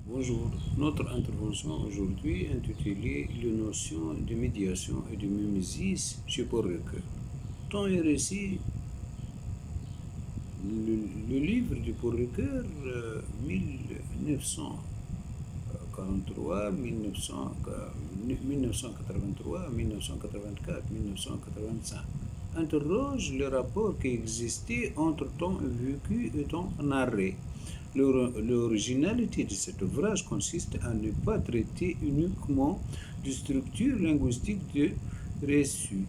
Bonjour, notre intervention aujourd'hui intitulée Les notions de médiation et de mimésis chez Paul Ricoeur. Temps et récit, le livre de Paul Ricoeur, 1943, 1983, 1984, 1985, interroge le rapport qui existait entre temps vécu et temps narré. L'originalité de cet ouvrage consiste à ne pas traiter uniquement de structure linguistique de récit,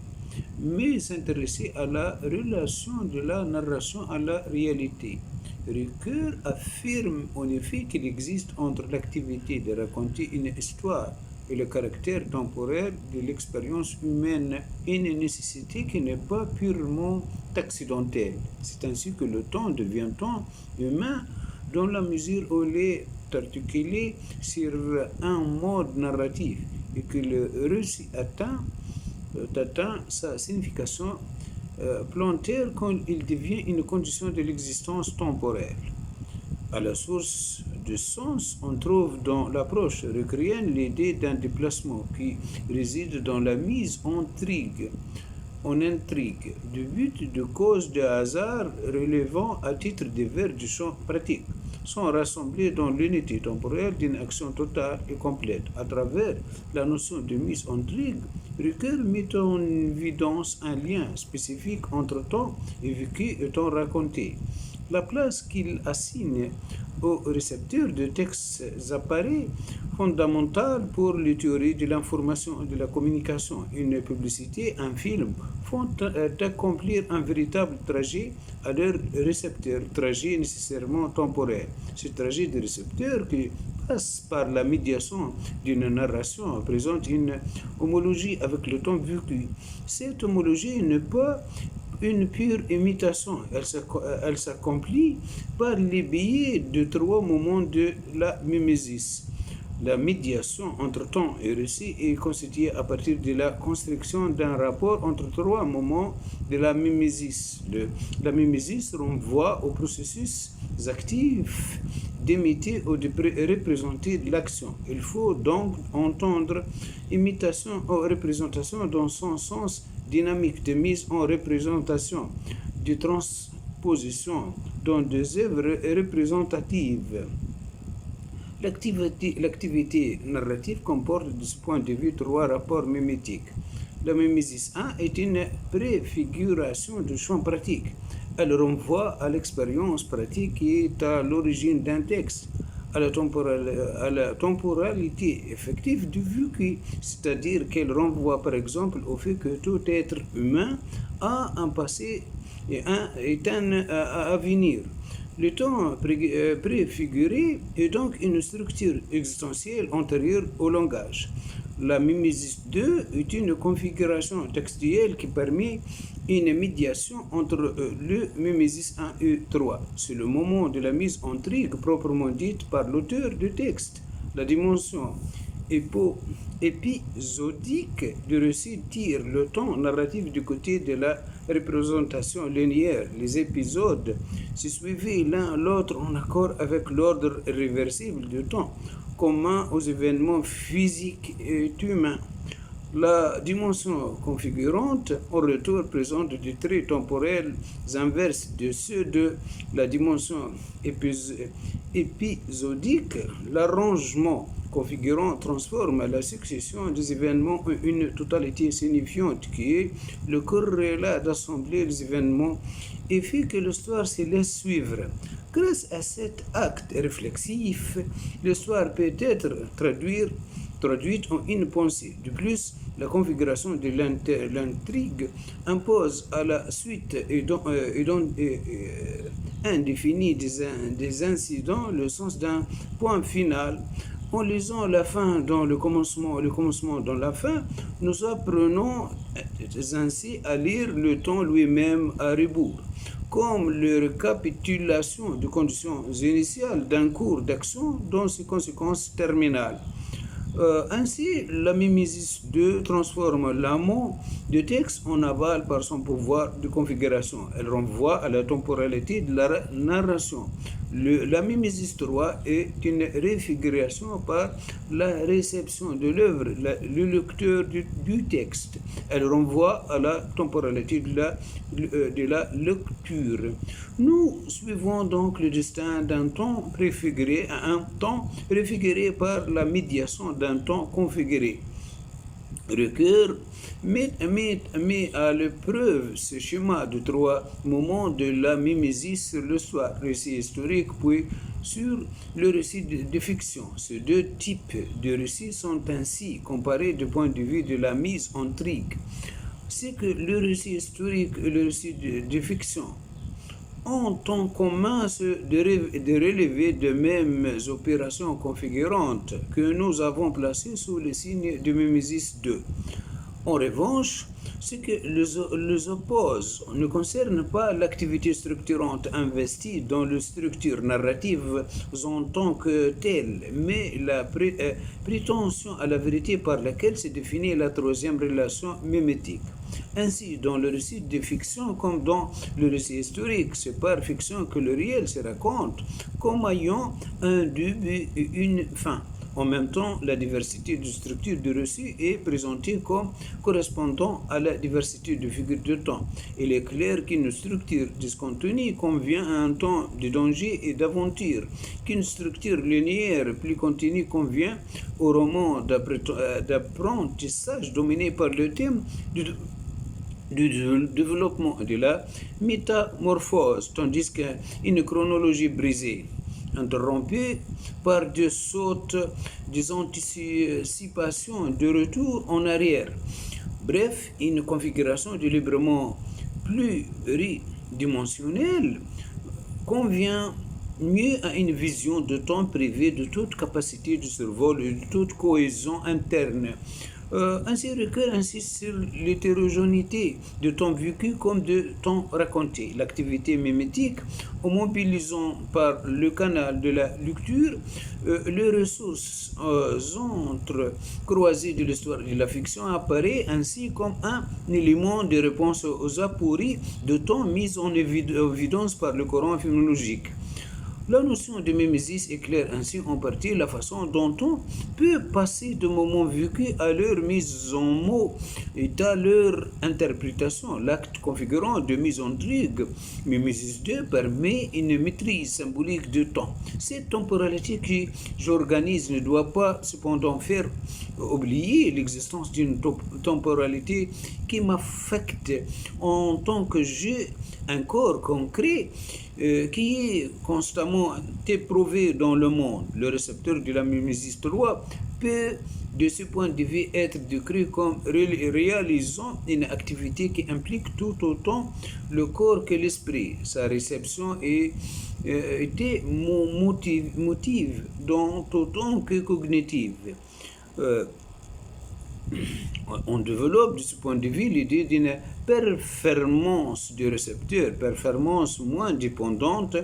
mais s'intéresser à la relation de la narration à la réalité. Ricoeur affirme en effet qu'il existe entre l'activité de raconter une histoire et le caractère temporel de l'expérience humaine une nécessité qui n'est pas purement accidentelle. C'est ainsi que le temps devient temps humain dans la mesure où il est articulé sur un mode narratif et que le récit atteint sa signification plantaire quand il devient une condition de l'existence temporelle. À la source de sens, on trouve dans l'approche ricoeurienne l'idée d'un déplacement qui réside dans la mise en intrigue, de but, de cause, de hasard relevant à titre divers du champ pratique, sont rassemblés dans l'unité temporelle d'une action totale et complète. À travers la notion de mise en intrigue, Ricoeur met en évidence un lien spécifique entre temps et vécu et temps raconté. La place qu'il assigne aux récepteurs de textes apparaît fondamentale pour les théories de l'information et de la communication. Une publicité, un film font accomplir un véritable trajet à leur récepteur, trajet nécessairement temporel. Ce trajet de récepteur qui passe par la médiation d'une narration présente une homologie avec le temps vécu. Cette homologie n'est pas une pure imitation. Elle s'accomplit par les biais de trois moments de la mimésis. La médiation entre temps et récit est constituée à partir de la construction d'un rapport entre trois moments de la mimésis. La mimésis renvoie au processus actif d'imiter ou de représenter l'action. Il faut donc entendre imitation ou représentation dans son sens dynamique de mise en représentation, de transposition dans des œuvres représentatives. L'activité narrative comporte de ce point de vue trois rapports mimétiques. La mimésis 1 est une préfiguration du champ pratique. Elle renvoie à l'expérience pratique qui est à l'origine d'un texte, à la temporalité effective du vécu, c'est-à-dire qu'elle renvoie par exemple au fait que tout être humain a un passé et un avenir. Le temps préfiguré est donc une structure existentielle antérieure au langage. La mimésis 2 est une configuration textuelle qui permet une médiation entre le mimésis 1 et 3. C'est le moment de la mise en intrigue proprement dite par l'auteur du texte. La dimension épisodique du récit tire le temps narratif du côté de la représentation linéaire. Les épisodes se suivaient l'un l'autre en accord avec l'ordre réversible du temps, commun aux événements physiques et humains. La dimension configurante, en retour, présente des traits temporels inverses de ceux de la dimension épisodique. L'arrangement configurant transforme la succession des événements en une totalité signifiante qui est le corrélat d'assembler les événements et fait que l'histoire se laisse suivre. Grâce à cet acte réflexif, l'histoire peut être traduite en une pensée. De plus, la configuration de l'intrigue impose à la suite indéfinie des incidents le sens d'un point final. En lisant la fin dans le commencement dans la fin, nous apprenons ainsi à lire le temps lui-même à rebours, comme la récapitulation des conditions initiales d'un cours d'action dans ses conséquences terminales. Ainsi, la mimésis 2 transforme l'amont du texte en aval par son pouvoir de configuration. Elle renvoie à la temporalité de la narration. La mimésis 3 est une réfiguration par la réception de l'œuvre, le lecteur du texte. Elle renvoie à la temporalité de la lecture. Nous suivons donc le destin d'un temps préfiguré à un temps préfiguré par la médiation d'un temps configuré. Ricoeur met à l'épreuve ce schéma de trois moments de la mimésis sur le soir, récit historique, puis sur le récit de fiction. Ces deux types de récits sont ainsi comparés du point de vue de la mise en intrigue. C'est que le récit historique et le récit de fiction ont en commun de relever de mêmes opérations configurantes que nous avons placées sous le signe de mimésis 2. En revanche, ce que les oppose ne concerne pas l'activité structurante investie dans les structures narratives en tant que telle, mais la prétention à la vérité par laquelle se définit la troisième relation mimétique. Ainsi, dans le récit de fiction comme dans le récit historique, c'est par fiction que le réel se raconte comme ayant un début et une fin. En même temps, la diversité de structures de récit est présentée comme correspondant à la diversité de figures de temps. Il est clair qu'une structure discontinue convient à un temps de danger et d'aventure, qu'une structure linéaire plus continue convient au roman d'apprentissage dominé par le thème du développement et de la métamorphose, tandis qu'une chronologie brisée, interrompue par des sautes, des anticipations, de retour en arrière. Bref, une configuration délibérément pluridimensionnelle convient mieux à une vision de temps privée de toute capacité de survol et de toute cohésion interne. Ainsi, Ricoeur insiste sur l'hétérogénéité de temps vécu comme de temps raconté. L'activité mimétique, en mobilisant par le canal de la lecture les ressources entrecroisées de l'histoire et de la fiction, apparaît ainsi comme un élément de réponse aux apories de temps mis en évidence par le courant phénoménologique. La notion de mimésis éclaire ainsi en partie la façon dont on peut passer de moments vécus à leur mise en mots et à leur interprétation. L'acte configurant de mise en intrigue, mimésis 2, permet une maîtrise symbolique du temps. Cette temporalité qui j'organise ne doit pas cependant faire oublier l'existence d'une temporalité qui m'affecte en tant que jeu, un corps concret qui est constamment éprouvé dans le monde. Le récepteur de la mimésis 3 peut, de ce point de vue, être décrit comme réalisant une activité qui implique tout autant le corps que l'esprit. Sa réception était motive dans autant que cognitive. On développe de ce point de vue l'idée d'une performance du récepteur, performance moins dépendante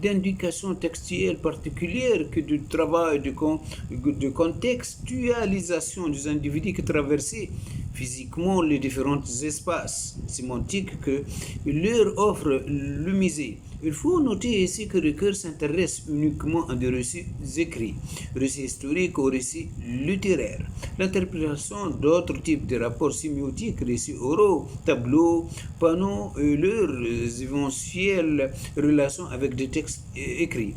d'indications textuelles particulières que du travail de contextualisation des individus qui traversaient physiquement les différents espaces sémantiques que leur offre le musée. Il faut noter ici que Ricoeur s'intéresse uniquement à des récits écrits, récits historiques ou récits littéraires. L'interprétation d'autres types de rapports sémiotiques, récits oraux, tableaux, panneaux et leurs éventuelles relations avec des textes écrits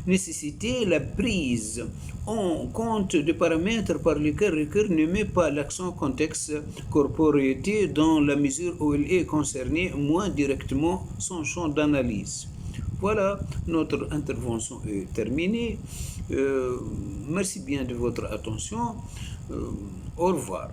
nécessiter la prise en compte des paramètres par lesquels Ricoeur ne met pas l'accent contexte corporéité dans la mesure où il est concerné moins directement son champ d'analyse. Voilà, notre intervention est terminée. Merci bien de votre attention. Au revoir.